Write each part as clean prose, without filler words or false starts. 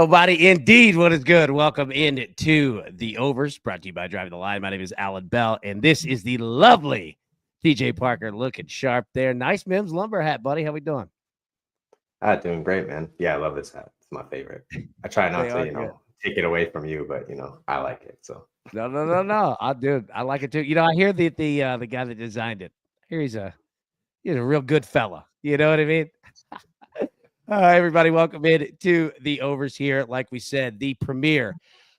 Nobody indeed. What is good? Welcome in to the Overs, brought to you by Driving the Line. My name is Alan Bell, and this is the lovely TJ Parker looking sharp there. Nice Mims lumber hat, buddy. How we doing? Doing great, man. Yeah, I love this hat. It's my favorite. I try not They to, are good. take it away from you, but I like it. So No. I do. I like it too. I hear the guy that designed it. I hear he's a real good fella. You know what I mean? Everybody, welcome in to the Overs here. Like we said, the premier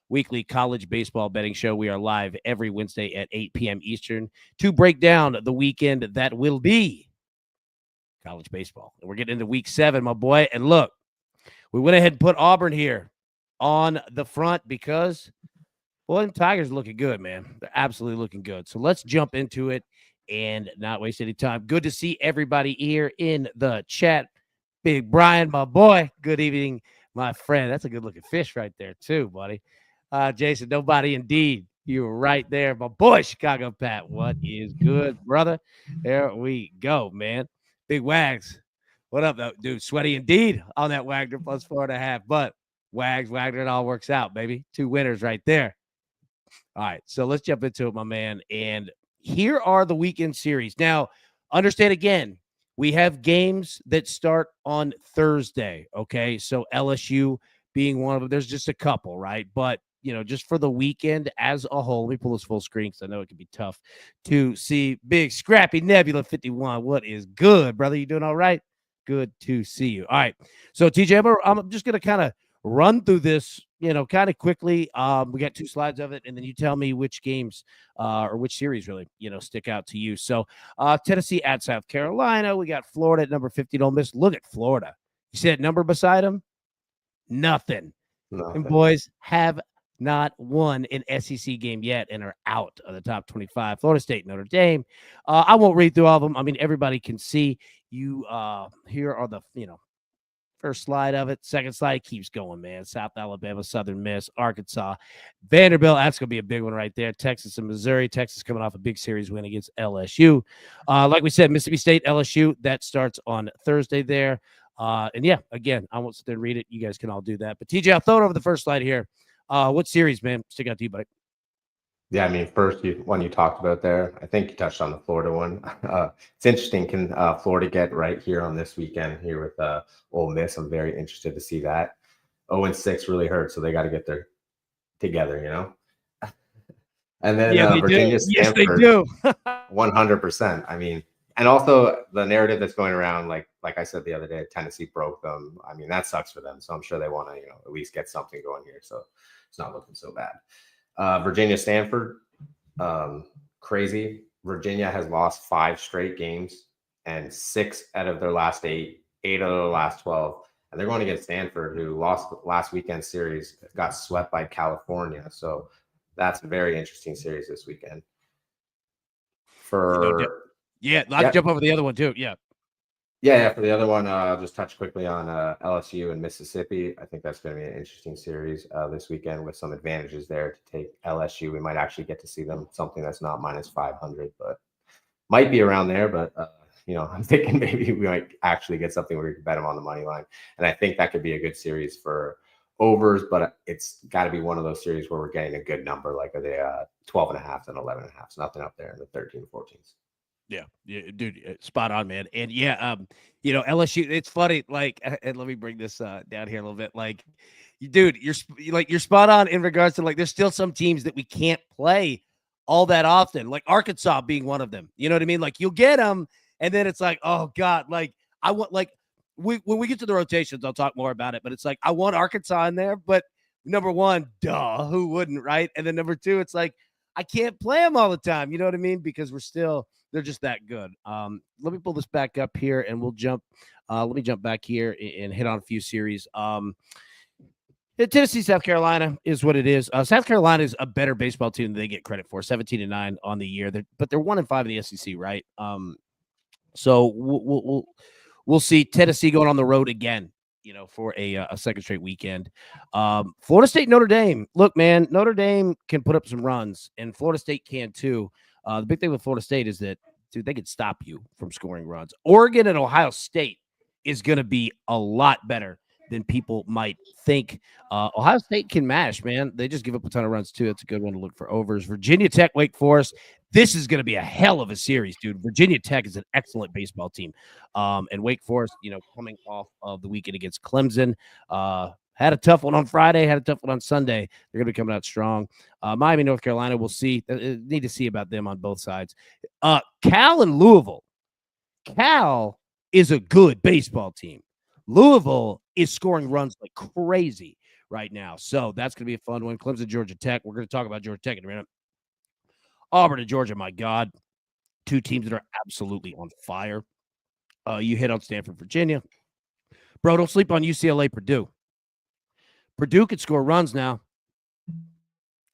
weekly college baseball betting show. We are live every Wednesday at 8 p.m. Eastern to break down the weekend that will be college baseball. And we're getting into week 7, my boy. And look, we went ahead and put Auburn here on the front because, boy, the Tigers are looking good, man. They're absolutely looking good. So let's jump into it and not waste any time. Good to see everybody here in the chat. Big Brian, my boy. Good evening, my friend. That's a good-looking fish right there, too, buddy. Jason, nobody indeed. You were right there. My boy, Chicago Pat. What is good, brother? There we go, man. Big Wags. What up, though, dude? Sweaty indeed on that Wagner plus 4.5. But Wagner, it all works out, baby. 2 winners right there. All right, so let's jump into it, my man. And here are the weekend series. Now, understand again, we have games that start on Thursday, okay? So LSU being one of them. There's just a couple, right? But, just for the weekend as a whole, let me pull this full screen because I know it can be tough to see. Big Scrappy Nebula 51. What is good, brother? You doing all right? Good to see you. All right. So, TJ, I'm just going to kind of run through this, kind of quickly. We got 2 slides of it, and then you tell me which games or which series really, stick out to you. So Tennessee at South Carolina. We got Florida at number 15. Ole Miss. Look at Florida. You see that number beside them? Nothing. And boys have not won an SEC game yet and are out of the top 25. Florida State, Notre Dame. I won't read through all of them. I mean, everybody can see you. Here are the, first slide of it. Second slide keeps going, man. South Alabama, Southern Miss, Arkansas, Vanderbilt. That's going to be a big one right there. Texas and Missouri. Texas coming off a big series win against LSU. Like we said, Mississippi State, LSU. That starts on Thursday there. And yeah, again, I won't sit there and read it. You guys can all do that. But TJ, I'll throw it over the first slide here. What series, man, stick out to you, buddy? Yeah, I mean, first one you talked about there, I think you touched on the Florida one. It's interesting. Can Florida get right here on this weekend here with Ole Miss? I'm very interested to see that. 0-6 really hurt, so they got to get their together, And then Virginia, Stanford. Yes, they do. 100%. I mean, and also the narrative that's going around, like I said the other day, Tennessee broke them. I mean, that sucks for them. So I'm sure they want to, at least get something going here. So it's not looking so bad. Virginia, Stanford, crazy. Virginia has lost 5 straight games and 6 out of their last 8 out of their last 12. And they're going against Stanford, who lost last weekend's series, got swept by California. So that's a very interesting series this weekend. I'll jump over the other one too. Yeah. For the other one, I'll just touch quickly on LSU and Mississippi. I think that's going to be an interesting series this weekend with some advantages there to take LSU. We might actually get to see them something that's not minus 500, but might be around there. But, I'm thinking maybe we might actually get something where we can bet them on the money line. And I think that could be a good series for overs, but it's got to be one of those series where we're getting a good number, like the 12.5 and 11.5. So nothing up there in the 13 14s. Yeah, dude, spot on, man. And yeah, LSU. It's funny, like, and let me bring this down here a little bit. Like, dude, you're spot on in regards to, like, there's still some teams that we can't play all that often, like Arkansas being one of them. You know what I mean? Like, you'll get them, and then it's like, oh God, like I want, like, when we get to the rotations, I'll talk more about it. But it's like I want Arkansas in there, but number one, duh, who wouldn't, right? And then number 2, it's like I can't play them all the time. You know what I mean? Because they're just that good. Let me pull this back up here and we'll jump. Let me jump back here and hit on a few series. Tennessee, South Carolina is what it is. South Carolina is a better baseball team than they get credit for. 17-9 on the year, but they're 1-5 in the SEC, right? So we'll see Tennessee going on the road again, for a second straight weekend. Florida State, Notre Dame. Look, man, Notre Dame can put up some runs, and Florida State can too. The big thing with Florida State is that, dude, they can stop you from scoring runs. Oregon and Ohio State is going to be a lot better than people might think. Ohio State can mash, man. They just give up a ton of runs too. It's a good one to look for overs. Virginia Tech, Wake Forest. This is going to be a hell of a series, dude. Virginia Tech is an excellent baseball team, and Wake Forest, coming off of the weekend against Clemson, had a tough one on Friday, had a tough one on Sunday. They're going to be coming out strong. Miami, North Carolina, we'll see. Need to see about them on both sides. Cal and Louisville. Cal is a good baseball team. Louisville is scoring runs like crazy right now. So that's going to be a fun one. Clemson, Georgia Tech. We're going to talk about Georgia Tech in a minute. Auburn and Georgia, my God. Two teams that are absolutely on fire. You hit on Stanford, Virginia. Bro, don't sleep on UCLA, Purdue. Purdue could score runs now.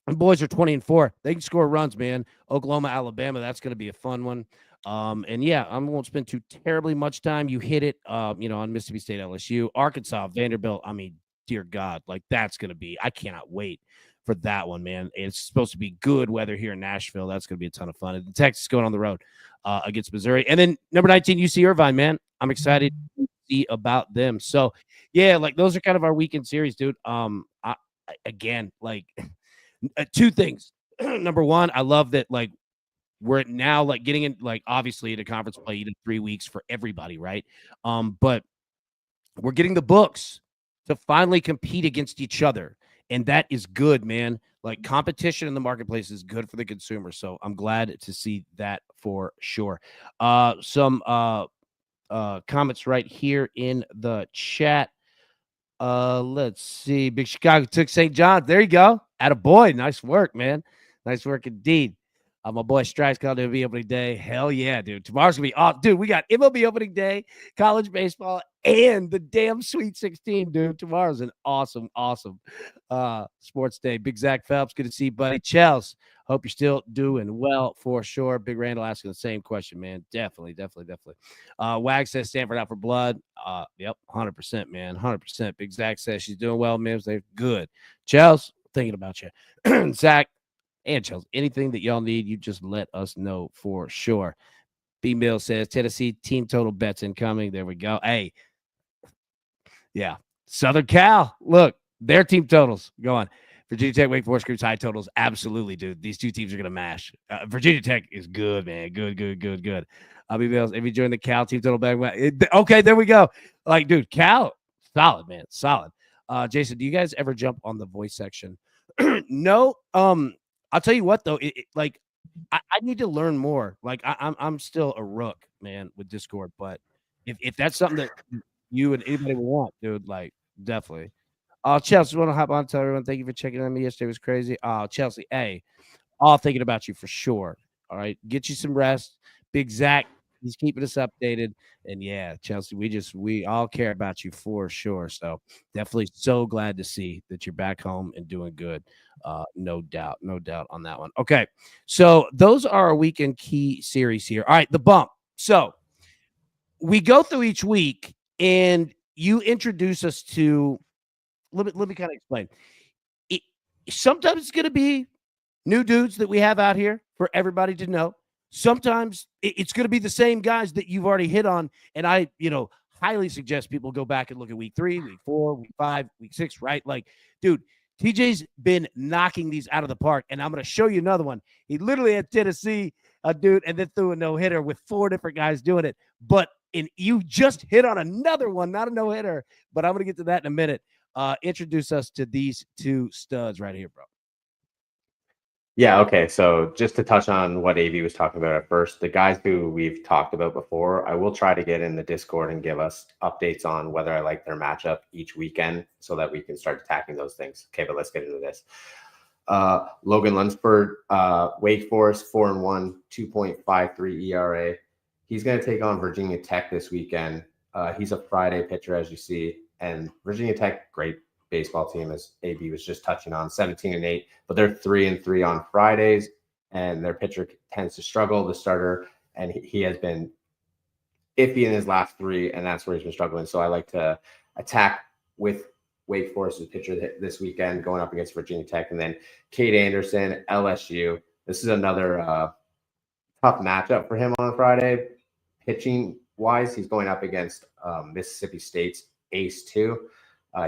And boys are 20-4. They can score runs, man. Oklahoma, Alabama, that's going to be a fun one. And yeah, I won't spend too terribly much time. You hit it, on Mississippi State, LSU, Arkansas, Vanderbilt. I mean, dear God, like that's going to be, I cannot wait for that one, man. It's supposed to be good weather here in Nashville. That's going to be a ton of fun. And Texas going on the road against Missouri. And then number 19, UC Irvine, man. I'm excited to see about them. So yeah, like those are kind of our weekend series, dude. Again, like two things. Number one, I love that, like, we're now like getting in, like, obviously the conference play in 3 weeks for everybody, right? But we're getting the books to finally compete against each other, and that is good, man. Like, competition in the marketplace is good for the consumer, so I'm glad to see that for sure. Some comments right here in the chat. Let's see. Big Chicago took St. John's. There you go. Attaboy. Nice work, man. Nice work indeed. My boy Strice called MLB opening day. Hell yeah, dude. Tomorrow's gonna be off. Dude, we got MLB opening day, college baseball, and the damn Sweet 16, dude. Tomorrow's an awesome, awesome sports day. Big Zach Phelps, good to see you, buddy. Chels, hope you're still doing well for sure. Big Randall asking the same question, man. Definitely, definitely, definitely. Wag says Stanford out for blood. Yep, 100%, man. 100%. Big Zach says she's doing well, man. They're good. Chels, thinking about you. Zach, and Chelsea, anything that y'all need, you just let us know for sure. B Mill says Tennessee team total bets incoming. There we go. Hey, yeah, Southern Cal. Look, their team totals go on. Virginia Tech, Wake Forest groups high totals. Absolutely, dude. These two teams are gonna mash. Virginia Tech is good, man. Good, good, good, good. B Mills, if you join the Cal team total bet, okay, there we go. Like, dude, Cal, solid, man, solid. Jason, do you guys ever jump on the voice section? No. I'll tell you what though, like I need to learn more. Like I'm still a rook, man, with Discord. But if that's something that you and anybody would want, dude, like definitely. Chelsea, want to hop on and tell everyone thank you for checking on me. Yesterday was crazy. Chelsea, hey, all thinking about you for sure. All right, get you some rest. Big Zach, he's keeping us updated. And yeah, Chelsea, we all care about you for sure. So definitely so glad to see that you're back home and doing good. No doubt on that one. Okay, so those are our weekend key series here. All right, the bump. So we go through each week, and you introduce us to. Let me kind of explain. It, sometimes it's going to be new dudes that we have out here for everybody to know. Sometimes it's going to be the same guys that you've already hit on. And I, highly suggest people go back and look at week 3, week 4, week 5, week 6, right? Like, dude, TJ's been knocking these out of the park. And I'm going to show you another one. He literally had Tennessee, a dude, and then threw a no-hitter with 4 different guys doing it. But you just hit on another one, not a no-hitter, but I'm going to get to that in a minute. Introduce us to these two studs right here, bro. Yeah, okay. So just to touch on what AV was talking about at first, the guys who we've talked about before, I will try to get in the Discord and give us updates on whether I like their matchup each weekend so that we can start attacking those things. Okay, but let's get into this. Logan Lunsford, Wake Forest, 4-1, 2.53 ERA. He's going to take on Virginia Tech this weekend. He's a Friday pitcher, as you see, and Virginia Tech, great baseball team, as AB was just touching on, 17-8, but they're 3-3 on Fridays, and their pitcher tends to struggle, the starter, and he has been iffy in his last 3, and that's where he's been struggling. So I like to attack with Wake Forest's pitcher this weekend, going up against Virginia Tech, and then Cade Anderson, LSU. This is another tough matchup for him on Friday. Pitching wise, he's going up against Mississippi State's ace too.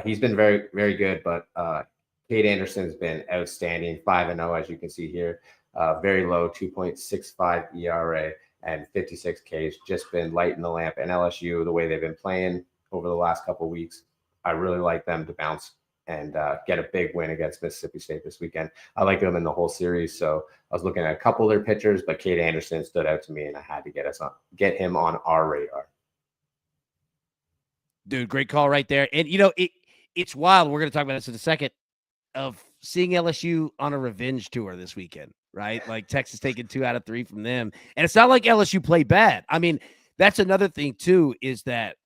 He's been very, very good, but Cade Anderson's been outstanding, 5-0, as you can see here. Very low, 2.65 ERA and 56 Ks. Just been lighting the lamp. And LSU, the way they've been playing over the last couple of weeks, I really like them to bounce and get a big win against Mississippi State this weekend. I like them in the whole series, so I was looking at a couple of their pitchers, but Cade Anderson stood out to me, and I had to get him on our radar. Dude, great call right there. And it's wild. We're going to talk about this in a second, of seeing LSU on a revenge tour this weekend, right? Like Texas taking 2 out of 3 from them. And it's not like LSU played bad. I mean, that's another thing too, is that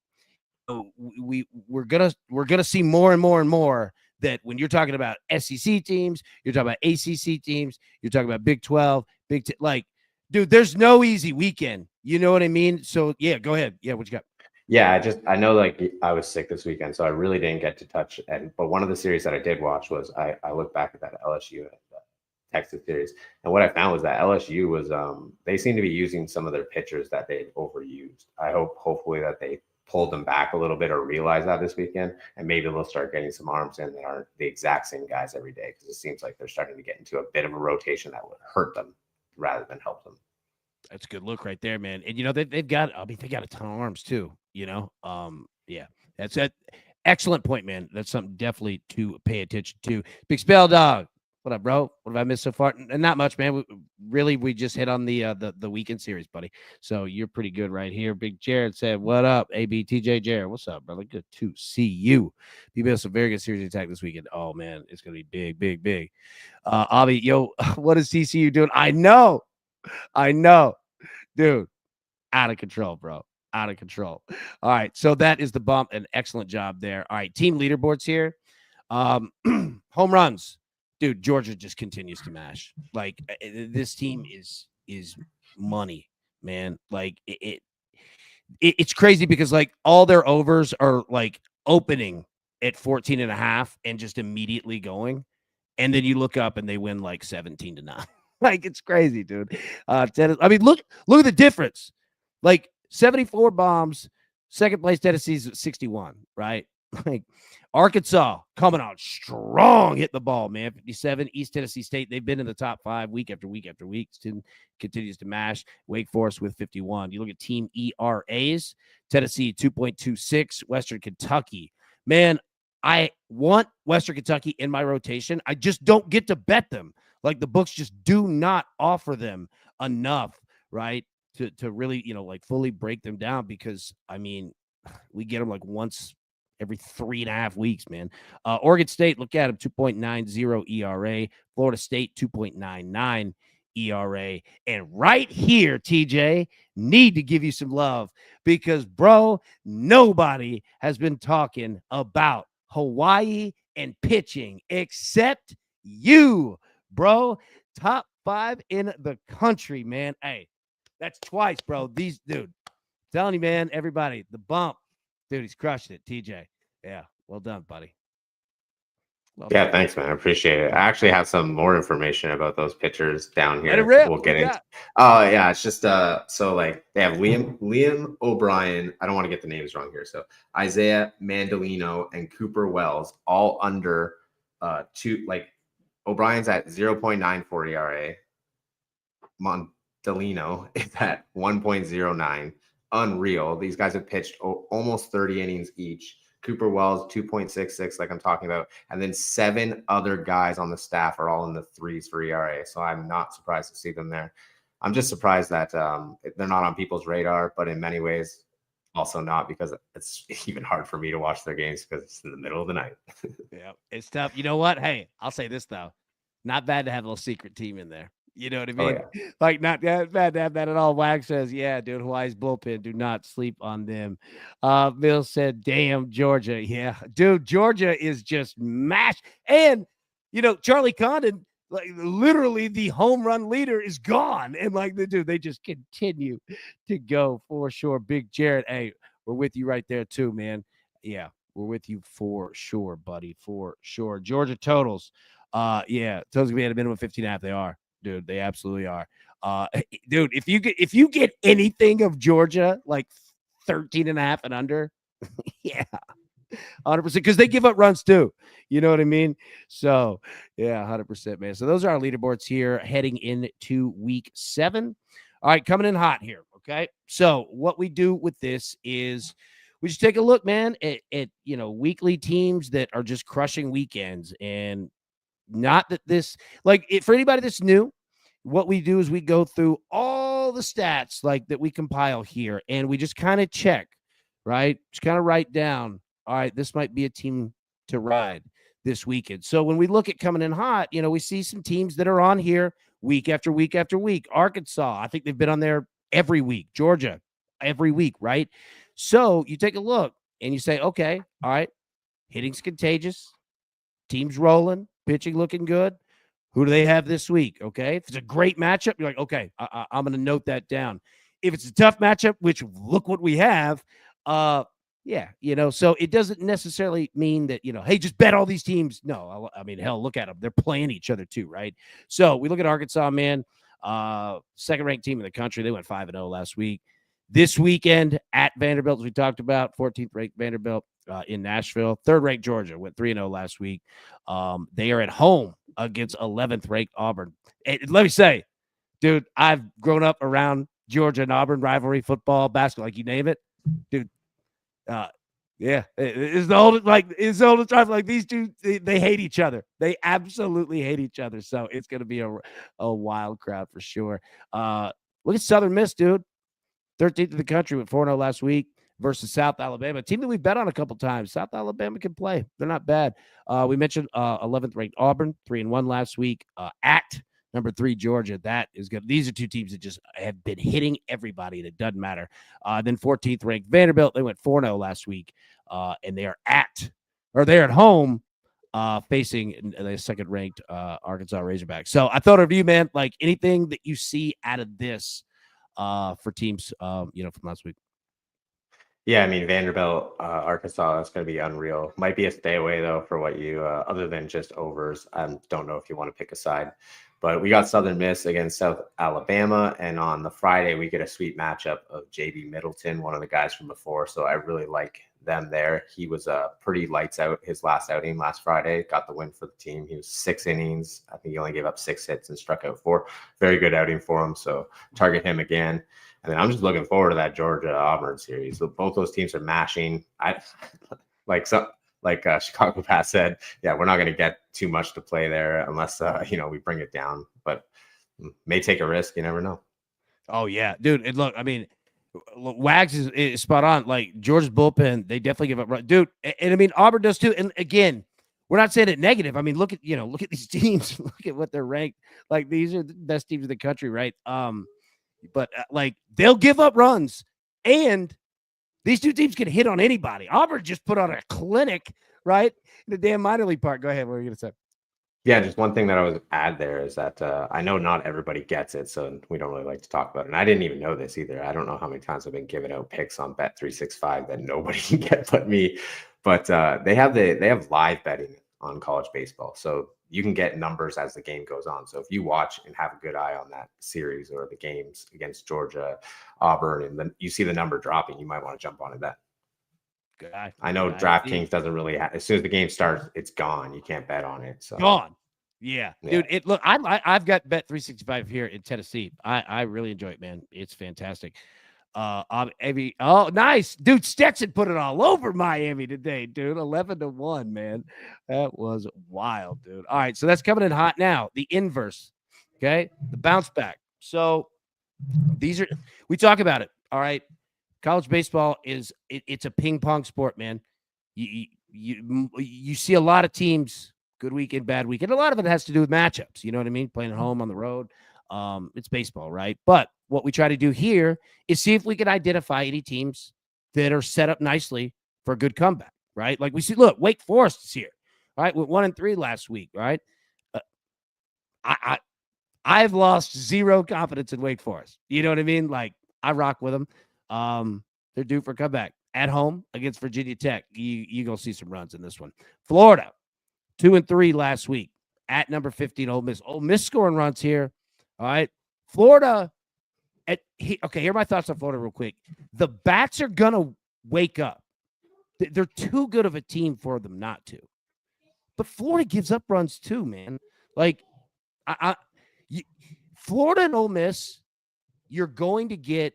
we're gonna see more and more and more that when you're talking about SEC teams, you're talking about ACC teams, you're talking about Big 12, like, dude, there's no easy weekend. You know what I mean? So yeah, go ahead. Yeah, what you got? Yeah, I know, like, I was sick this weekend, so I really didn't get to touch. But one of the series that I did watch was I looked back at that LSU and Texas series, and what I found was that LSU was they seem to be using some of their pitchers that they overused. Hopefully that they pulled them back a little bit or realize that this weekend, and maybe they'll start getting some arms in that aren't the exact same guys every day, because it seems like they're starting to get into a bit of a rotation that would hurt them rather than help them. That's a good look right there, man. And they've got, I mean, they got a ton of arms too. Yeah, that's that. Excellent point, man. That's something definitely to pay attention to. Big Spell Dog, what up, bro? What have I missed so far? And not much, man. We just hit on the weekend series, buddy. So you're pretty good right here. Big Jared said, "What up, AB TJ Jared? What's up, brother? Good to see you. You have some very good series attack this weekend. Oh man, it's gonna be big, big, big. Avi, yo, what is TCU doing? I know, dude, out of control, bro. Out of control. All right. So that is the bump. An excellent job there. All right. Team leaderboards here. Home runs. Dude, Georgia just continues to mash. Like, this team is money, man. Like, it's crazy because, like, all their overs are like opening at 14 and a half and just immediately going. And then you look up and they win like 17-9. Like, it's crazy, dude. I mean, look at the difference. Like, 74 bombs, second place Tennessee's 61, right? Like, Arkansas coming out strong, hit the ball, man. 57. East Tennessee State, they've been in the top 5 week after week after week. Continues to mash. Wake Forest with 51. You look at team ERAs, Tennessee 2.26, Western Kentucky. Man, I want Western Kentucky in my rotation. I just don't get to bet them. Like, the books just do not offer them enough, right? To really, like, fully break them down, because I mean, we get them like once every 3.5 weeks, man. Oregon State, look at them, 2.90 ERA. Florida State, 2.99 ERA. And right here, TJ, need to give you some love, because, bro, nobody has been talking about Hawaii and pitching except you, bro. Top 5 in the country, man. Hey, that's twice, bro. Dude, telling you, man, everybody, the bump. Dude, he's crushing it, TJ. Yeah, well done, buddy. Well done. Thanks, man. I appreciate it. I actually have some more information about those pitchers down here. Let it rip. We'll get into. Oh yeah, it's just so, like, they have Liam O'Brien. I don't want to get the names wrong here. So Isaiah Mandolino and Cooper Wells, all under 2. Like, O'Brien's at 0.94 ERA. Delino is at 1.09. Unreal. These guys have pitched almost 30 innings each. Cooper Wells, 2.66, like I'm talking about. And then 7 other guys on the staff are all in the 3s for ERA. So I'm not surprised to see them there. I'm just surprised that they're not on people's radar, but in many ways, also not, because it's even hard for me to watch their games because it's in the middle of the night. Yeah, it's tough. You know what? Hey, I'll say this, though. Not bad to have a little secret team in there. You know what I mean? Oh, yeah. Like, not bad to have that at all. Wag says, yeah, dude, Hawaii's bullpen. Do not sleep on them. Bill said, damn, Georgia. Yeah, dude, Georgia is just mashed. And, Charlie Condon, like, literally the home run leader is gone. And, like, they just continue to go for sure. Big Jared, hey, we're with you right there too, man. Yeah, we're with you for sure, buddy, for sure. Georgia totals. Yeah, totals gonna be at a minimum of 15.5. They are. Dude, they absolutely are. Dude, if you get anything of Georgia like 13.5 and under, yeah, 100%, because they give up runs too. You know what I mean? So, yeah, 100%, man. So those are our leaderboards here heading into week 7. All right, coming in hot here. Okay. So what we do with this is we just take a look, man, at weekly teams that are just crushing weekends. And not that this, like, for anybody that's new, what we do is we go through all the stats like that we compile here, and we just kind of check, right? Just kind of write down, all right, this might be a team to ride this weekend. So when we look at coming in hot, we see some teams that are on here week after week after week. Arkansas, I think they've been on there every week. Georgia, every week, right? So you take a look and you say, okay, all right, hitting's contagious, team's rolling, pitching looking good. Who do they have this week? Okay. If it's a great matchup, you're like, okay, I'm going to note that down. If it's a tough matchup, which look what we have, yeah, so it doesn't necessarily mean that, hey, just bet all these teams. No, I mean, hell, look at them. They're playing each other too, right? So we look at Arkansas, man, second ranked team in the country. They went 5-0 last week. This weekend at Vanderbilt, as we talked about, 14th ranked Vanderbilt in Nashville. Third ranked Georgia went 3-0 last week. They are at home against 11th ranked Auburn. And let me say, dude, I've grown up around Georgia and Auburn rivalry, football, basketball, like you name it, dude. Yeah, it's the oldest time. Like these two, they hate each other. They absolutely hate each other. So it's gonna be a wild crowd for sure. Look at Southern Miss, dude. 13th in the country with 4-0 last week versus South Alabama, a team that we've bet on a couple times. South Alabama can play. They're not bad. We mentioned 11th ranked Auburn, 3-1 last week. At number 3, Georgia. That is good. These are two teams that just have been hitting everybody, and it doesn't matter. Then 14th ranked Vanderbilt. They went 4-0 last week, and they're at home facing the second ranked Arkansas Razorbacks. So I thought of you, man, like anything that you see out of this for teams, from last week. Yeah, I mean Vanderbilt, Arkansas, that's going to be unreal. Might be a stay away though for what you, other than just overs. I don't know if you want to pick a side, but we got Southern Miss against South Alabama, and on the Friday we get a sweet matchup of JB Middleton, one of the guys from before. So I really like them there. He was pretty lights out his last outing last Friday. Got the win for the team. He was 6 innings. I think he only gave up 6 hits and struck out 4. Very good outing for him. So target him again. And then I'm just looking forward to that Georgia Auburn series. So both those teams are mashing. Chicago Pat said, yeah, we're not going to get too much to play there unless we bring it down. But may take a risk. You never know. Oh yeah, dude. And look, I mean, Wags is spot on. Like Georgia's bullpen, they definitely give up run, dude. And I mean, Auburn does too. And again, we're not saying it negative. I mean, look at these teams. Look at what they're ranked. Like these are the best teams in the country, right? But like they'll give up runs, and these two teams can hit on anybody. Auburn just put on a clinic, right? In the damn minor league part. Go ahead. What are you gonna say? Yeah, just one thing that I would add there is that I know not everybody gets it, so we don't really like to talk about it. And I didn't even know this either. I don't know how many times I've been giving out picks on Bet365 that nobody can get but me. But they have live betting on college baseball, so you can get numbers as the game goes on. So if you watch and have a good eye on that series or the games against Georgia, Auburn, and then you see the number dropping, you might want to jump on a bet. Guy. I know DraftKings doesn't really as soon as the game starts, it's gone. You can't bet on it. So gone. Yeah, dude. I've got Bet365 here in Tennessee. I really enjoy it, man. It's fantastic. Nice, dude. Stetson put it all over Miami today, dude. 11-1, man. That was wild, dude. All right, so that's coming in hot now. The inverse, okay, the bounce back. So we talk about it. All right, college baseball it's a ping pong sport, man. You see a lot of teams, good weekend, bad weekend. A lot of it has to do with matchups. You know what I mean? Playing at home, on the road. It's baseball, right? But what we try to do here is see if we can identify any teams that are set up nicely for a good comeback, right? Like we see, look, Wake Forest is here, right? With 1-3 last week, right? I've lost zero confidence in Wake Forest. You know what I mean? Like I rock with them. They're due for a comeback at home against Virginia Tech. You gonna see some runs in this one. Florida, 2-3 last week at number 15, Ole Miss. Ole Miss scoring runs here. All right, Florida. Okay, here are my thoughts on Florida real quick. The bats are gonna wake up. They're too good of a team for them not to. But Florida gives up runs too, man. Like I you, Florida and Ole Miss, you're going to get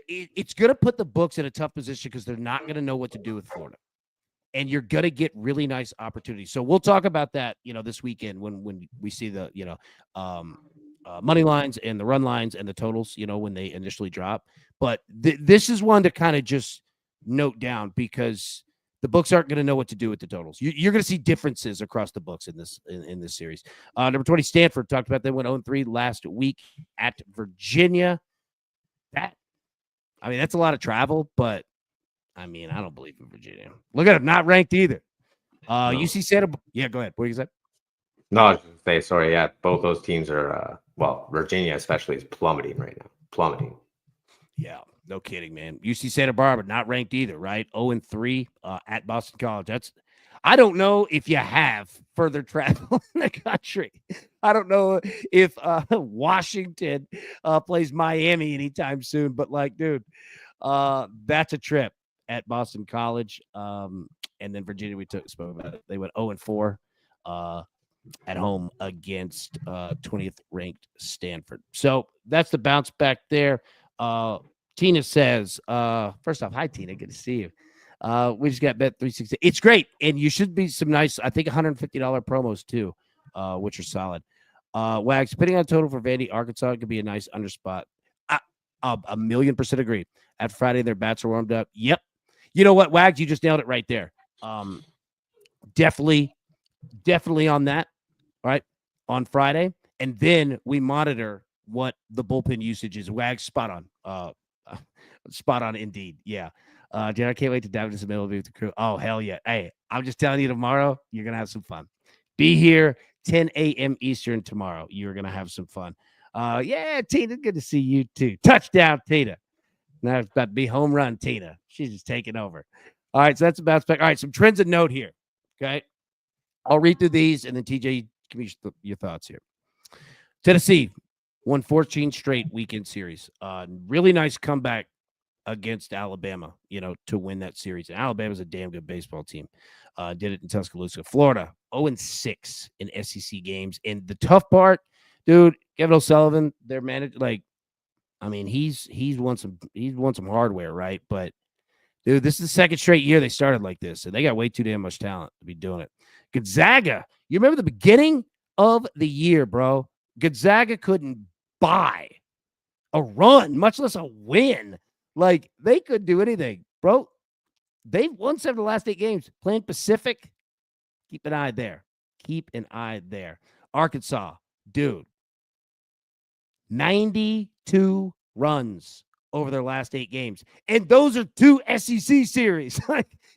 it's going to put the books in a tough position because they're not going to know what to do with Florida, and you're going to get really nice opportunities. So we'll talk about that, this weekend when we see the money lines and the run lines and the totals, when they initially drop. But this is one to kind of just note down because the books aren't going to know what to do with the totals. You're going to see differences across the books in this series. Number 20, Stanford, talked about they went 0-3 last week at Virginia. That's a lot of travel, but I don't believe in Virginia. Look at them, not ranked either. No. UC Santa. Yeah, go ahead. What you said? No, I was going to say, sorry. Yeah, both those teams are, Virginia especially is plummeting right now. Plummeting. Yeah, no kidding, man. UC Santa Barbara, not ranked either, right? 0-3 at Boston College. I don't know if you have further travel in the country. I don't know if Washington plays Miami anytime soon, but dude, that's a trip at Boston College. And then Virginia, spoke about it. They went 0-4 at home against 20th ranked Stanford. So that's the bounce back there. Tina says, first off, hi, Tina. Good to see you. We just got bet 360. It's great. And you should be some nice, I think $150 promos too, which are solid. Wags, depending on total for Vandy, Arkansas, it could be a nice underspot. A 1,000,000% agree. At Friday, their bats are warmed up. Yep. You know what, Wags? You just nailed it right there. Definitely on that, right? On Friday. And then we monitor what the bullpen usage is. Wags, spot on. Spot on indeed. Yeah. Jen, I can't wait to dive into the middle of it with the crew. Oh, hell yeah. Hey, I'm just telling you, tomorrow, you're going to have some fun. Be here 10 a.m. Eastern tomorrow. You're going to have some fun. Yeah, Tina, good to see you too. Touchdown, Tina. Now it's about to be home run, Tina. She's just taking over. All right, so that's a bounce back. All right, some trends of note here. Okay. I'll read through these, and then TJ, give me your thoughts here. Tennessee won 14 straight weekend series. Really nice comeback against Alabama, to win that series. And Alabama's a damn good baseball team. Did it in Tuscaloosa. Florida, 0-6 in SEC games. And the tough part, dude, Kevin O'Sullivan, their manager, he's won some hardware, right? But dude, this is the second straight year they started like this, and they got way too damn much talent to be doing it. Gonzaga, you remember the beginning of the year, bro? Gonzaga couldn't buy a run, much less a win. They could do anything, bro. They've won 7 of the last 8 games. Playing Pacific, keep an eye there. Keep an eye there. Arkansas, dude, 92 runs over their last 8 games. And those are 2 SEC series.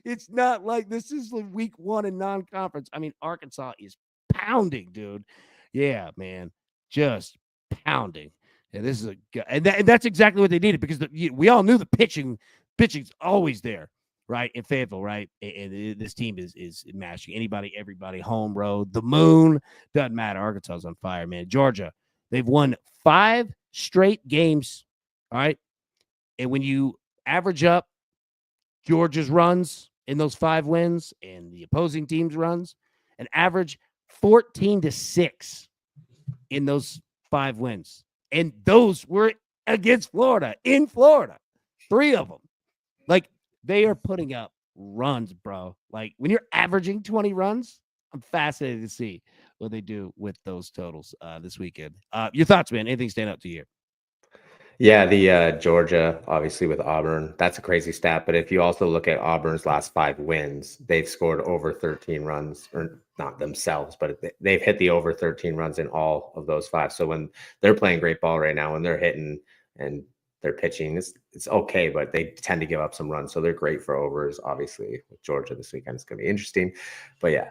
It's not like this is week 1 in non-conference. Arkansas is pounding, dude. Yeah, man. Just pounding. And this is and that's exactly what they needed because we all knew the pitching's always there, right? In Fayetteville, right? And this team is matching anybody, everybody, home, road, the moon, doesn't matter. Arkansas's on fire, man. Georgia, they've won 5 straight games, all right? And when you average up Georgia's runs in those 5 wins and the opposing team's runs, an average 14-6 in those 5 wins. And those were against Florida, in Florida. 3 of them. They are putting up runs, bro. When you're averaging 20 runs, I'm fascinated to see what they do with those totals this weekend. Your thoughts, man? Anything stand out to you? Yeah, the Georgia, obviously with Auburn, that's a crazy stat. But if you also look at Auburn's last 5 wins, they've scored over 13 runs, or not themselves, but they've hit the over 13 runs in all of those 5. So when they're playing great ball right now, when they're hitting and they're pitching, it's okay, but they tend to give up some runs. So they're great for overs, obviously, with Georgia this weekend. It's going to be interesting. But yeah.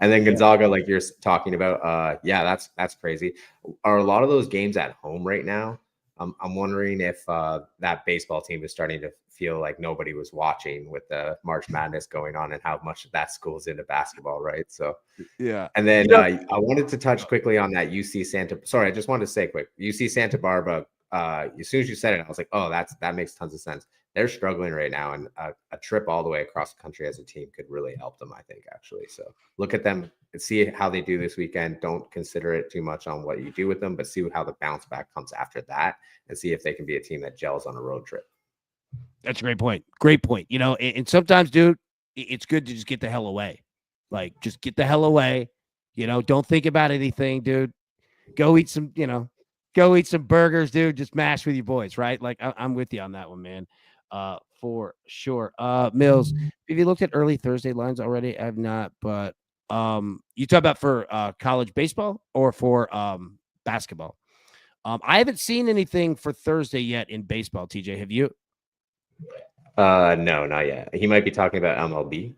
And then Gonzaga, like you're talking about, that's crazy. Are a lot of those games at home right now? I'm wondering if that baseball team is starting to feel like nobody was watching with the March Madness going on and how much that school's into basketball, right? So, yeah. And then I wanted to touch quickly on that UC Santa. Sorry, I just wanted to say quick. UC Santa Barbara as soon as you said it, I was like, oh, that makes tons of sense. They're struggling right now, and a trip all the way across the country as a team could really help them, I think, actually. So look at them and see how they do this weekend. Don't consider it too much on what you do with them, but see how the bounce back comes after that, and see if they can be a team that gels on a road trip. That's a great point. Great point. And sometimes, dude, it's good to just get the hell away. Like, just get the hell away. Don't think about anything, dude. Go eat some, burgers, dude. Just mash with your boys, right? Like, I'm with you on that one, man. For sure. Mills, have you looked at early Thursday lines already? I have not, but you talk about for college baseball or for basketball? I haven't seen anything for Thursday yet in baseball. TJ, have you? No, not yet. He might be talking about MLB.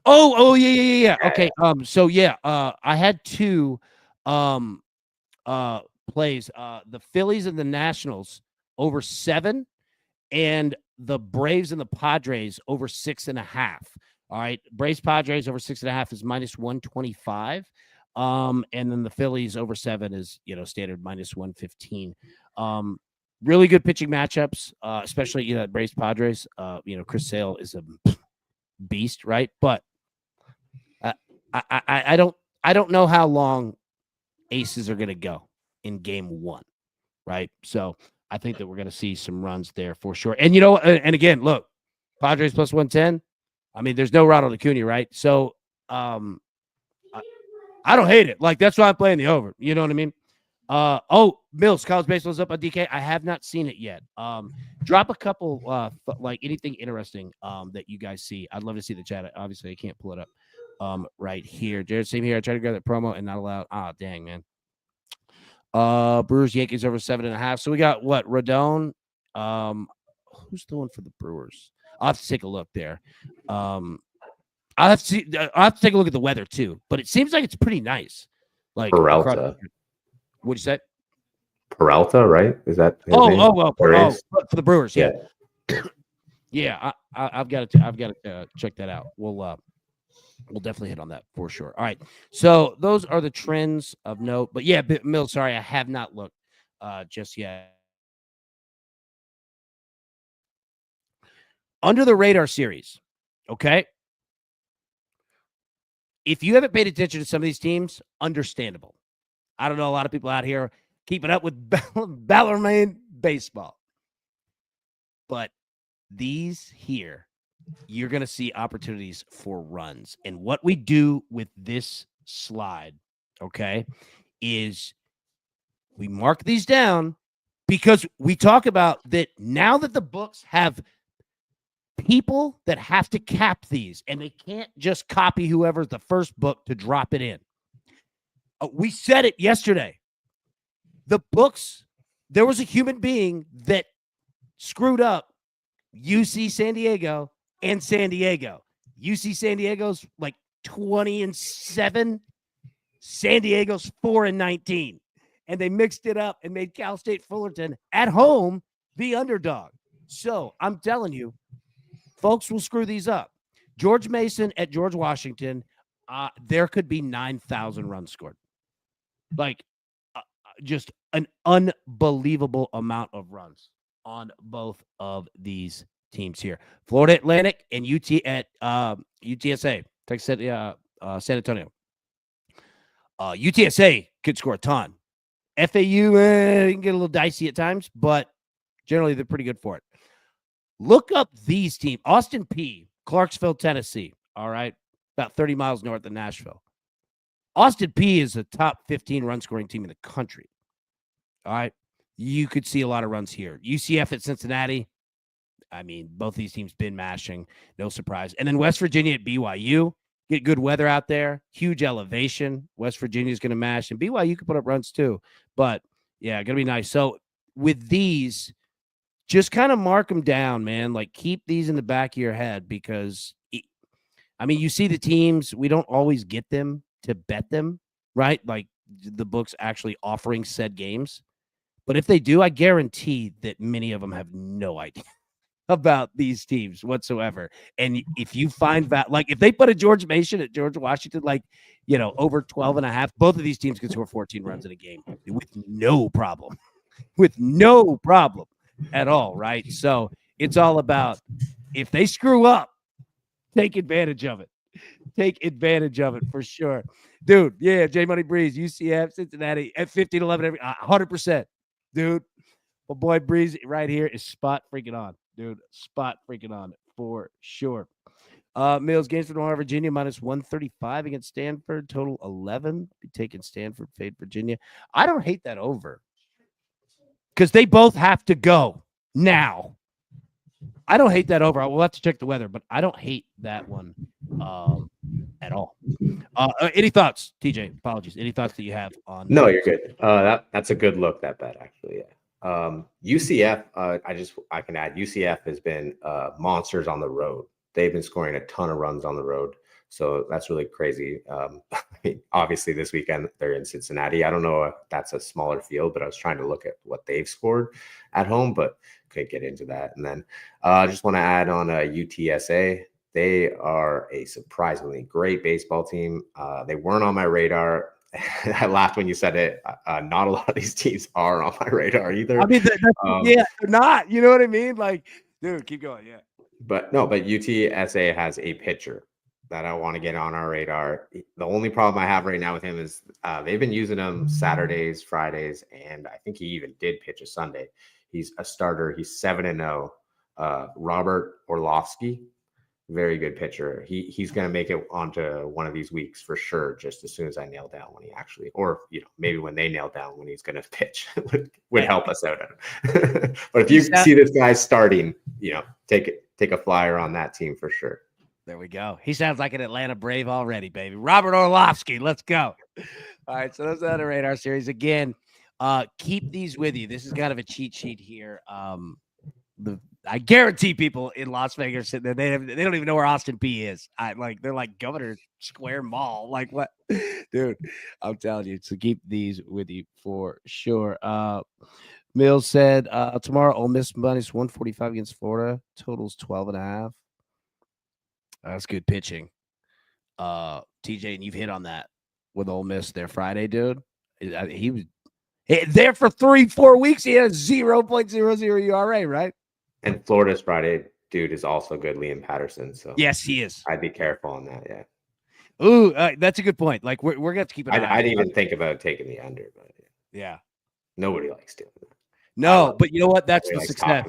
Oh, yeah. Okay. So yeah, I had two plays. The Phillies and the Nationals over 7, and the Braves and the Padres over 6.5. All right. Braves Padres over 6.5 is -125. And then the Phillies over 7 is standard -115. Really good pitching matchups, especially Braves Padres. Chris Sale is a beast, right? But I don't know how long aces are going to go in game 1, right? So I think that we're going to see some runs there for sure. And and again, look, Padres plus 110. I mean, there's no Ronald Acuna, right? So I don't hate it. Like, that's why I'm playing the over. You know what I mean? Mills, college baseball is up on DK. I have not seen it yet. Drop a couple like anything interesting that you guys see. I'd love to see the chat. Obviously, I can't pull it up right here. Jared, same here. I tried to grab that promo and not allowed. Dang, man. Brewers Yankees over 7.5. So we got what? Rodon. Who's the one for the Brewers? I'll have to take a look there. I'll have to take a look at the weather too, but it seems like it's pretty nice. Like Peralta. What'd you say? Peralta, right? Is that his name? For the Brewers, yeah. Yeah, I've got to check that out. We'll definitely hit on that for sure. All right, so those are the trends of note. But yeah, Mill, sorry, I have not looked just yet. Under the radar series, okay? If you haven't paid attention to some of these teams, understandable. I don't know a lot of people out here keeping up with Ballerman baseball. But these here, you're going to see opportunities for runs. And what we do with this slide, okay, is we mark these down because we talk about that now that the books have people that have to cap these, and they can't just copy whoever's the first book to drop it in. We said it yesterday. The books, there was a human being that screwed up UC San Diego and San Diego. UC San Diego's like 20-7. San Diego's 4-19. And they mixed it up and made Cal State Fullerton at home the underdog. So I'm telling you, folks will screw these up. George Mason at George Washington, there could be 9,000 runs scored. Like, just an unbelievable amount of runs on both of these teams here. Florida Atlantic and UT at UTSA, Texas, San Antonio. UTSA could score a ton. FAU can get a little dicey at times, but generally they're pretty good for it. Look up these teams. Austin P, Clarksville, Tennessee. All right. About 30 miles north of Nashville. Austin P is a top 15 run scoring team in the country. All right. You could see a lot of runs here. UCF at Cincinnati. I mean, both these teams been mashing. No surprise. And then West Virginia at BYU. Get good weather out there. Huge elevation. West Virginia is going to mash. And BYU could put up runs too. But, yeah, going to be nice. So, with these, just kind of mark them down, man. Like, keep these in the back of your head because, you see the teams. We don't always get them to bet them, right? Like, the books actually offering said games. But if they do, I guarantee that many of them have no idea about these teams whatsoever. And if you find that, like, if they put a George Mason at George Washington, over 12.5, both of these teams could score 14 runs in a game with no problem. with no problem at all, right? So it's all about if they screw up, take advantage of it. Take advantage of it for sure. Dude, yeah, J Money Breeze, UCF, Cincinnati at 15-11 every 100%. Dude, my boy Breeze right here is spot freaking on. Dude, spot freaking on for sure. Mills games for Northern Virginia minus 135 against Stanford, total 11. Be taking Stanford, fade Virginia. I don't hate that over because they both have to go now. I don't hate that over. We'll have to check the weather, but I don't hate that one at all. Any thoughts, TJ? Apologies. Any thoughts that you have on? No, you're good. That's a good look. That bet actually. Yeah. UCF. I can add. UCF has been monsters on the road. They've been scoring a ton of runs on the road. So that's really crazy. I mean, obviously, this weekend they're in Cincinnati. I don't know if that's a smaller field, but I was trying to look at what they've scored at home, but couldn't get into that. And then I just want to add on UTSA. They are a surprisingly great baseball team. They weren't on my radar. I laughed when you said it. Not a lot of these teams are on my radar either. I mean, yeah, they're not. You know what I mean? Like, dude, keep going. Yeah. But UTSA has a pitcher that I want to get on our radar. The only problem I have right now with him is they've been using him Saturdays, Fridays, and I think he even did pitch a Sunday. He's a starter. He's 7-0. Robert Orlovsky, very good pitcher. He's going to make it onto one of these weeks for sure. Just as soon as I nail down when he actually, or maybe when they nail down when he's going to pitch, would help us out. But if you see this guy starting, take a flyer on that team for sure. There we go. He sounds like an Atlanta Brave already, baby. Robert Orlovsky, let's go. All right, so that's the radar series. Again, keep these with you. This is kind of a cheat sheet here. I guarantee people in Las Vegas sitting there, they don't even know where Austin P is. They're like Governor Square Mall. Like what? Dude, I'm telling you. So keep these with you for sure. Mills said tomorrow Ole Miss minus 145 against Florida. Totals 12.5. That's good pitching. TJ, and you've hit on that with Ole Miss there Friday, dude. He was there for 3-4 weeks. He had a 0.00 ERA, right? And Florida's Friday dude is also good, Liam Patterson. So yes, he is. I'd be careful on that. Yeah. Ooh, that's a good point. Like we're gonna have to keep an eye. I didn't even think about taking the under, but yeah, nobody likes doing that. No, but you know what? That's the success.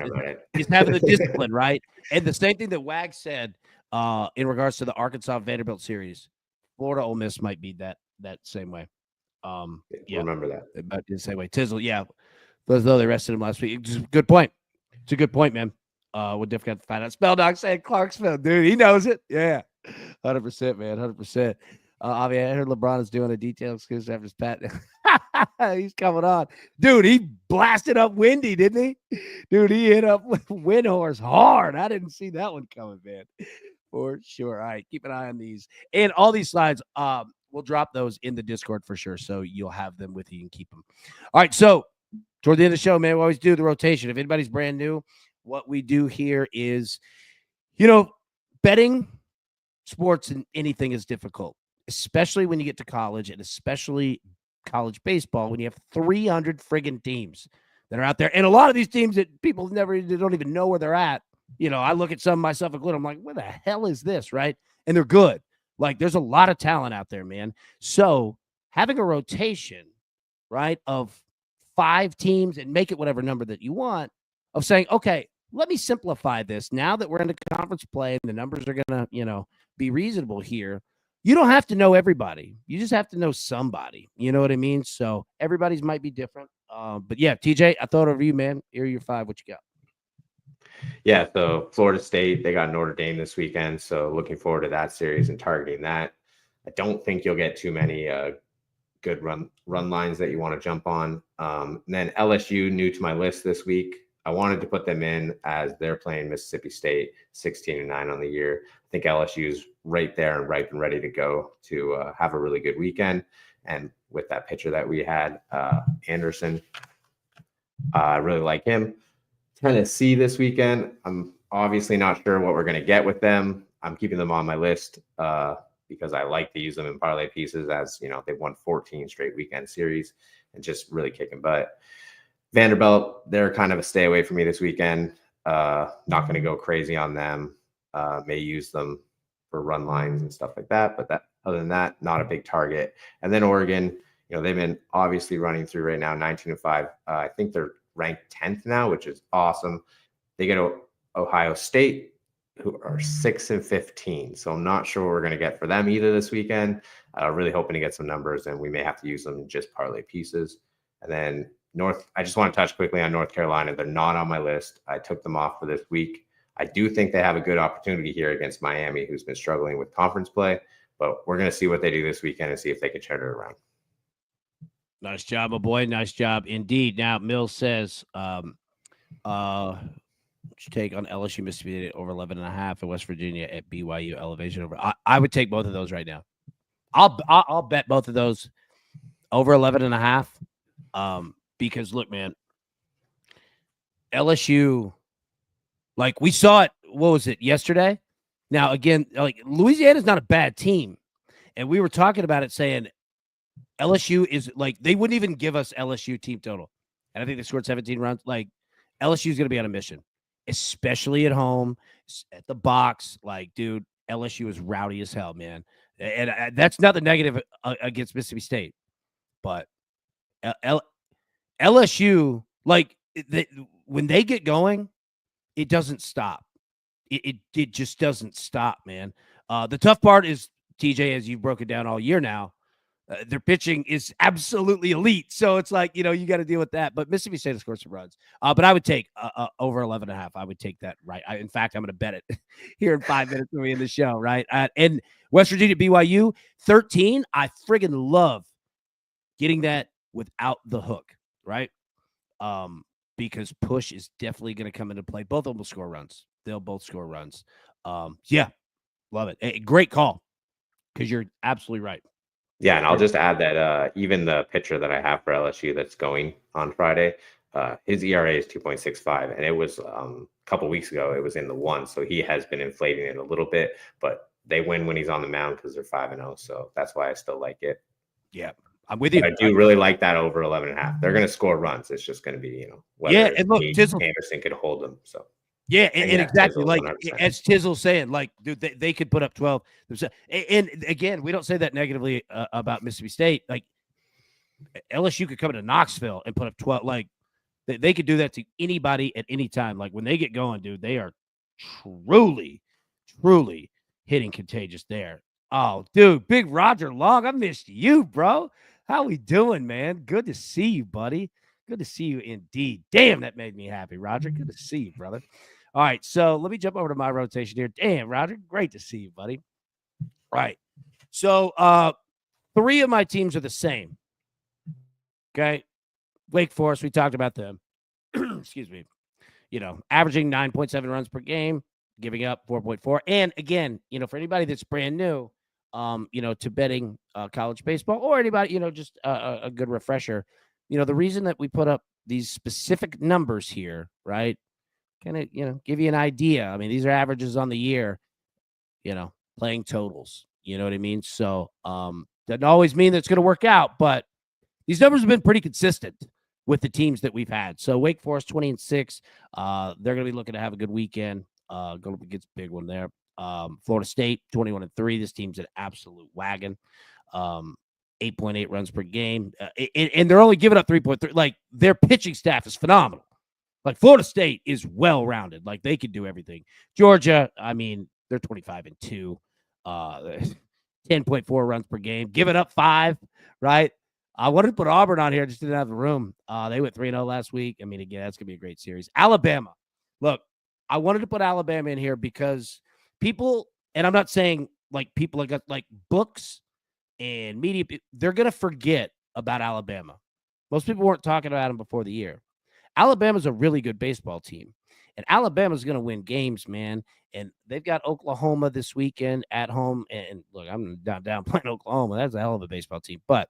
He's having the discipline, right? And the same thing that Wag said in regards to the Arkansas Vanderbilt series, Florida Ole Miss might be that same way. Yeah, remember that. It might be the same way. Tizzle, yeah. But though they rested him last week. It's a good point. It's a good point, man. We'll definitely have to find out. Spell Dog said Clarksville, dude. He knows it. Yeah. 100%, man. 100%. Avi, I heard LeBron is doing a detailed excuse after his pat. He's coming on. Dude, he blasted up Windy, didn't he? Dude, he hit up Windhorse hard. I didn't see that one coming, man. For sure. All right. Keep an eye on these. And all these slides, we'll drop those in the Discord for sure. So you'll have them with you and keep them. All right. So toward the end of the show, man, we always do the rotation. If anybody's brand new, what we do here is, betting sports and anything is difficult, especially when you get to college and especially college baseball when you have 300 friggin' teams that are out there. And a lot of these teams that people they don't even know where they're at. I look at some myself included. I'm like, where the hell is this? Right. And they're good. Like there's a lot of talent out there, man. So having a rotation, right, of 5 teams and make it whatever number that you want of saying, okay, let me simplify this now that we're in the conference play and the numbers are going to, be reasonable here. You don't have to know everybody. You just have to know somebody. You know what I mean? So everybody's might be different. But yeah, TJ, I thought over you, man. Here are your 5. What you got? Yeah, so Florida State, they got Notre Dame this weekend. So looking forward to that series and targeting that. I don't think you'll get too many good run lines that you want to jump on. And then LSU, new to my list this week. I wanted to put them in as they're playing Mississippi State, 16-9 on the year. I think LSU is right there and ripe and ready to go to have a really good weekend. And with that pitcher that we had, Anderson, I really like him. Tennessee this weekend, I'm obviously not sure what we're going to get with them. I'm keeping them on my list because I like to use them in parlay pieces as, they've won 14 straight weekend series and just really kicking butt. Vanderbilt, they're kind of a stay away from me this weekend. Not going to go crazy on them. May use them for run lines and stuff like that. But other than that, not a big target. And then Oregon, they've been obviously running through right now, 19-5. I think they're ranked 10th now, which is awesome. They get Ohio State, who are 6-15. So I'm not sure what we're going to get for them either this weekend. Really hoping to get some numbers, and we may have to use them in just parlay pieces. And then I just want to touch quickly on North Carolina. They're not on my list. I took them off for this week. I do think they have a good opportunity here against Miami, who's been struggling with conference play, but we're going to see what they do this weekend and see if they can turn it around. Nice job, my boy. Nice job indeed. Now, Mills says, what's your take on LSU Mississippi over 11.5 in West Virginia at BYU elevation over? I would take both of those right now. I'll bet both of those over 11.5. Because look, man, LSU, like we saw it, what was it, yesterday? Now, again, like Louisiana's not a bad team. And we were talking about it saying LSU is like, they wouldn't even give us LSU team total. And I think they scored 17 runs. Like LSU is going to be on a mission, especially at home, at the box. Like, dude, LSU is rowdy as hell, man. And that's not the negative against Mississippi State. But LSU, like, when they get going, it doesn't stop. It just doesn't stop, man. The tough part is, TJ, as you've broken down all year now, their pitching is absolutely elite. So it's like, you got to deal with that. But Mississippi State has scored some runs. But I would take over 11.5. I would take that, right? In fact, I'm going to bet it here in 5 minutes when we end the show, right? And West Virginia, BYU, 13. I friggin' love getting that without the hook, right? Because push is definitely going to come into play. Both of them will score runs. They'll both score runs. Yeah, love it. Hey, great call, because you're absolutely right. Yeah, and I'll just add that even the pitcher that I have for LSU that's going on Friday, his ERA is 2.65, and it was a couple weeks ago, it was in the 1, so he has been inflating it a little bit, but they win when he's on the mound because they're 5-0, so that's why I still like it. Yeah, I'm with you. But I do really like that over 11.5. They're going to score runs. It's just going to be, whether and look, Anderson could hold them. So yeah, and exactly, like 100%. As Tizzle's saying, like, dude, they could put up 12. And again, we don't say that negatively about Mississippi State. Like, LSU could come into Knoxville and put up 12. Like, they could do that to anybody at any time. Like, when they get going, dude, they are truly, truly hitting contagious there. Oh, dude, Big Roger Long, I missed you, bro. How we doing, man? Good to see you, buddy. Good to see you indeed. Damn, that made me happy, Roger. Good to see you, brother. All right, so let me jump over to my rotation here. Damn, Roger, great to see you, buddy. All right, so 3 of my teams are the same. Okay, Wake Forest, we talked about them. Excuse me. Averaging 9.7 runs per game, giving up 4.4. And again, for anybody that's brand new, to betting college baseball, or anybody, just a good refresher, the reason that we put up these specific numbers here, right? Kind of, give you an idea. I mean, these are averages on the year, playing totals. You know what I mean? So doesn't always mean that it's going to work out, but these numbers have been pretty consistent with the teams that we've had. So Wake Forest 20-6. They're going to be looking to have a good weekend. Going up against a big one there. Florida State 21-3. This team's an absolute wagon. 8.8 runs per game. And they're only giving up 3.3. Like, their pitching staff is phenomenal. Like, Florida State is well-rounded. Like, they can do everything. Georgia, I mean, they're 25-2. 10.4 runs per game. Giving up 5, right? I wanted to put Auburn on here. Just didn't have the room. They went 3-0 last week. I mean, again, that's going to be a great series. Alabama. Look, I wanted to put Alabama in here because people, and I'm not saying, like, people like books and media, they're going to forget about Alabama. Most people weren't talking about them before the year. Alabama's a really good baseball team, and Alabama's going to win games, man. And they've got Oklahoma this weekend at home. And look, I'm not downplaying Oklahoma. That's a hell of a baseball team. But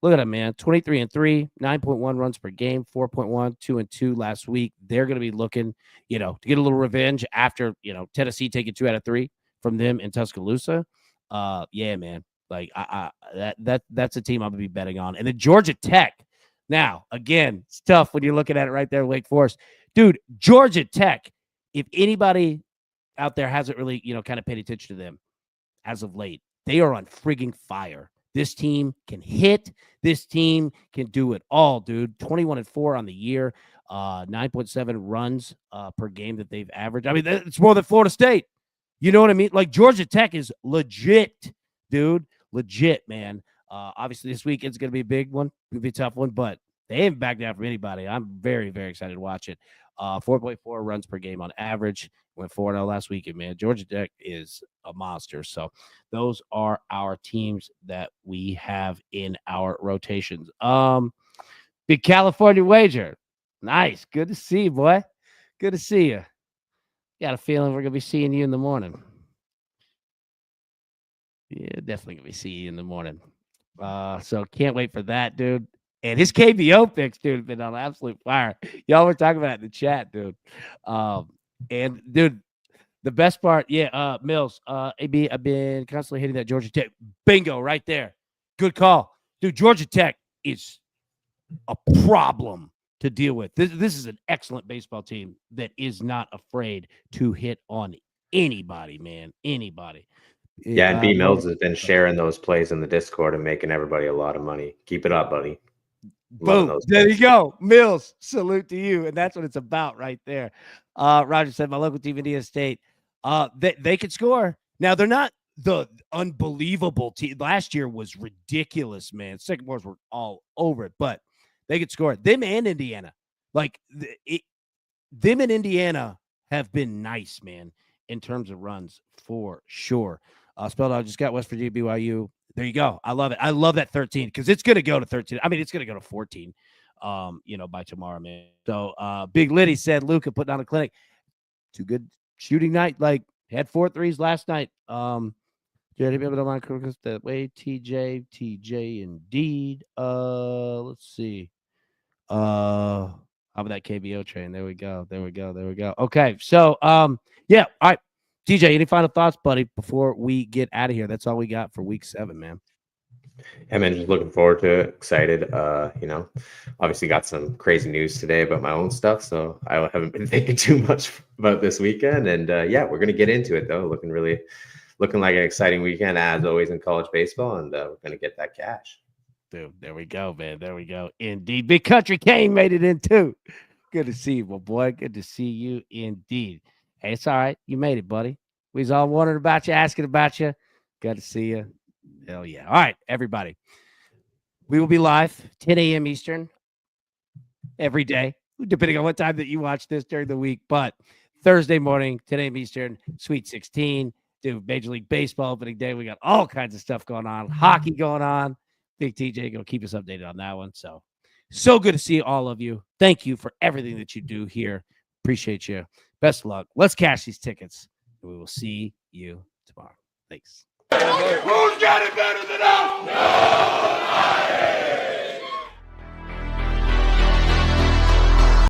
look at them, man. 23-3, 9.1 runs per game, 4.1, 2-2 last week. They're going to be looking, to get a little revenge after, Tennessee taking 2 out of 3 from them in Tuscaloosa. Yeah, man. Like, that's a team I'm going to be betting on. And then Georgia Tech, Now, again, it's tough when you're looking at it right there, Wake Forest. Dude, Georgia Tech, if anybody out there hasn't really, kind of paid attention to them as of late, they are on frigging fire. This team can hit. This team can do it all, dude. 21-4 on the year, 9.7 runs per game that they've averaged. I mean, it's more than Florida State. You know what I mean? Like, Georgia Tech is legit, dude. Legit, man. Obviously, this weekend's going to be a big one. It's going to be a tough one, but they haven't backed down from anybody. I'm very, very excited to watch it. 4.4 runs per game on average. Went 4-0 last weekend, man. Georgia Tech is a monster. So those are our teams that we have in our rotations. Big California wager. Nice. Good to see you, boy. Good to see you. Got a feeling we're going to be seeing you in the morning. Yeah, definitely going to be seeing you in the morning. So can't wait for that, dude. And his KBO picks, dude, have been on absolute fire. Y'all were talking about it in the chat, dude. And dude, the best part, Mills, AB, I've been constantly hitting that Georgia Tech. Bingo, right there. Good call. Dude, Georgia Tech is a problem to deal with. This is an excellent baseball team that is not afraid to hit on anybody, man. Anybody. Yeah, and B Mills has been sharing those plays in the Discord and making everybody a lot of money. Keep it up, buddy. Boom. There you go. Mills, salute to you. And that's what it's about right there. Roger said, my local team, Indiana State, they could score. Now, they're not the unbelievable team. Last year was ridiculous, man. Second boards were all over it, but they could score. Them and Indiana. Like, them and Indiana have been nice, man, in terms of runs for sure. Spelled out, just got West Virginia, BYU. There you go. I love it. I love that 13 because it's going to go to 13. I mean, it's going to go to 14, by tomorrow, man. So Big Liddy said, Luka putting on a clinic. Too good shooting night. Like, had 4 threes last night. Jared, maybe don't mind that way. TJ, indeed. Let's see. How about that KBO train? There we go. Okay. So, yeah. All right. TJ, any final thoughts, buddy, before we get out of here? That's all we got for week 7, man. Yeah, man, just looking forward to it. Excited. Obviously got some crazy news today about my own stuff, so I haven't been thinking too much about this weekend. And we're gonna get into it though. Looking like an exciting weekend as always in college baseball, and we're gonna get that cash. Dude, there we go, man. There we go. Indeed. Big Country Kane made it in too. Good to see you, my boy. Good to see you indeed. Hey, it's all right. You made it, buddy. We was all wondering about you, asking about you. Good to see you. Hell yeah. All right, everybody. We will be live 10 a.m. Eastern every day, depending on what time that you watch this during the week. But Thursday morning, 10 a.m. Eastern, Sweet 16. Dude, Major League Baseball opening day. We got all kinds of stuff going on. Hockey going on. Big TJ going to keep us updated on that one. So good to see all of you. Thank you for everything that you do here. Appreciate you. Best of luck. Let's cash these tickets. We will see you tomorrow. Thanks. Who's got it better than us? Nobody!